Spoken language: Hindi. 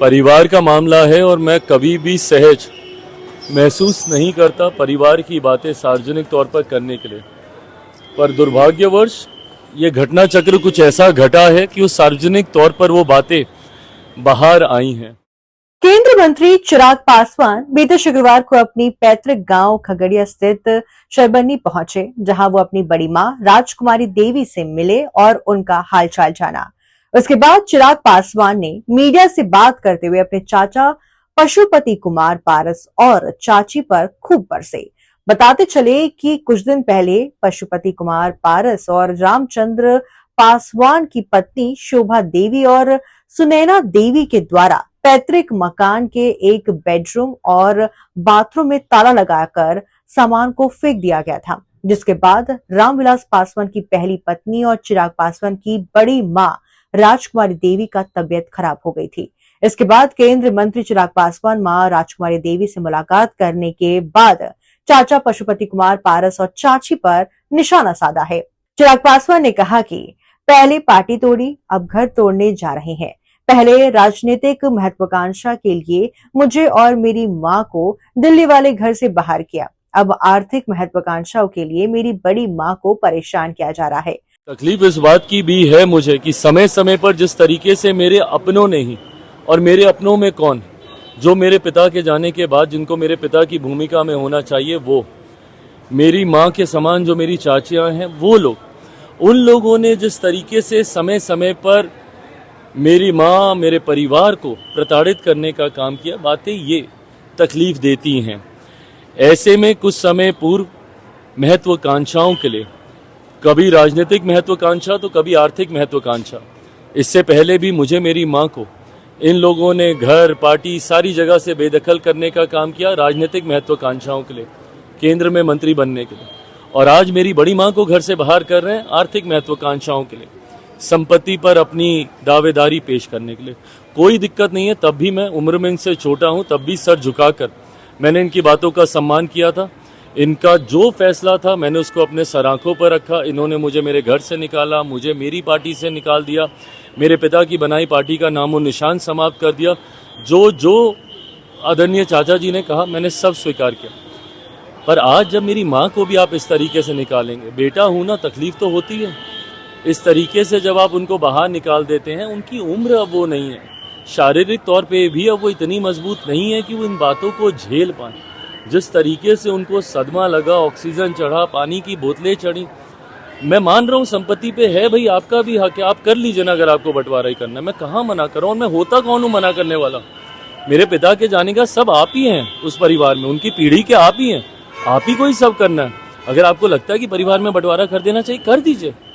परिवार का मामला है और मैं कभी भी सहज महसूस नहीं करता परिवार की बातें सार्वजनिक तौर पर करने के लिए। पर दुर्भाग्यवश ये घटना चक्र कुछ ऐसा घटा है कि उस सार्वजनिक तौर पर वो बातें बाहर आई हैं। केंद्रीय मंत्री चिराग पासवान बीते शुक्रवार को अपनी पैतृक गांव खगड़िया स्थित शरबन्नी पहुंचे, जहां वो अपनी बड़ी मां राजकुमारी देवी से मिले और उनका हालचाल जाना। उसके बाद चिराग पासवान ने मीडिया से बात करते हुए अपने चाचा पशुपति कुमार पारस और चाची पर खूब बरसे। बताते चले कि कुछ दिन पहले पशुपति कुमार पारस और रामचंद्र पासवान की पत्नी शोभा देवी और सुनैना देवी के द्वारा पैतृक मकान के एक बेडरूम और बाथरूम में ताला लगाकर सामान को फेंक दिया गया था, जिसके बाद रामविलास पासवान की पहली पत्नी और चिराग पासवान की बड़ी मां राजकुमारी देवी का तबीयत खराब हो गई थी। इसके बाद केंद्रीय मंत्री चिराग पासवान मां राजकुमारी देवी से मुलाकात करने के बाद चाचा पशुपति कुमार पारस और चाची पर निशाना साधा है। चिराग पासवान ने कहा कि पहले पार्टी तोड़ी, अब घर तोड़ने जा रहे हैं। पहले राजनीतिक महत्वाकांक्षा के लिए मुझे और मेरी मां को दिल्ली वाले घर से बाहर किया, अब आर्थिक महत्वाकांक्षाओं के लिए मेरी बड़ी मां को परेशान किया जा रहा है। तकलीफ इस बात की भी है मुझे कि समय समय पर जिस तरीके से मेरे अपनों ने ही, और मेरे अपनों में कौन, जो मेरे पिता के जाने के बाद जिनको मेरे पिता की भूमिका में होना चाहिए, वो मेरी माँ के समान जो मेरी चाचियाँ हैं, वो लोग, उन लोगों ने जिस तरीके से समय समय पर मेरी माँ मेरे परिवार को प्रताड़ित करने का काम किया, बातें ये तकलीफ देती हैं। ऐसे में कुछ समय पूर्व महत्वाकांक्षाओं के लिए, कभी राजनीतिक महत्वाकांक्षा तो कभी आर्थिक महत्वाकांक्षा, इससे पहले भी मुझे मेरी माँ को इन लोगों ने घर, पार्टी, सारी जगह से बेदखल करने का काम किया राजनीतिक महत्वाकांक्षाओं के लिए, केंद्र में मंत्री बनने के लिए। और आज मेरी बड़ी माँ को घर से बाहर कर रहे हैं आर्थिक महत्वाकांक्षाओं के लिए, संपत्ति पर अपनी दावेदारी पेश करने के लिए। कोई दिक्कत नहीं है, तब भी मैं उम्र में इनसे छोटा हूँ, तब भी सर झुकाकर मैंने इनकी बातों का सम्मान किया था। इनका जो फैसला था मैंने उसको अपने सराखों पर रखा। इन्होंने मुझे मेरे घर से निकाला, मुझे मेरी पार्टी से निकाल दिया, मेरे पिता की बनाई पार्टी का नामो निशान समाप्त कर दिया। जो आदरणीय चाचा जी ने कहा मैंने सब स्वीकार किया। पर आज जब मेरी माँ को भी आप इस तरीके से निकालेंगे, बेटा हूं ना, तकलीफ तो होती है। इस तरीके से जब आप उनको बाहर निकाल देते हैं, उनकी उम्र अब वो नहीं है, शारीरिक तौर पे भी अब वो इतनी मजबूत नहीं है कि वो इन बातों को झेल पाए। जिस तरीके से उनको सदमा लगा, ऑक्सीजन चढ़ा, पानी की बोतलें चढ़ी। मैं मान रहा हूँ संपत्ति पे है भाई, आपका भी हक है, आप कर लीजिए ना, अगर आपको बंटवारा ही करना है। मैं कहाँ मना कर रहा हूँ, मैं होता कौन हूँ मना करने वाला। मेरे पिता के जाने का सब आप ही हैं उस परिवार में, उनकी पीढ़ी के आप ही हैं, आप ही को ही सब करना है। अगर आपको लगता है कि परिवार में बंटवारा कर देना चाहिए, कर दीजिए,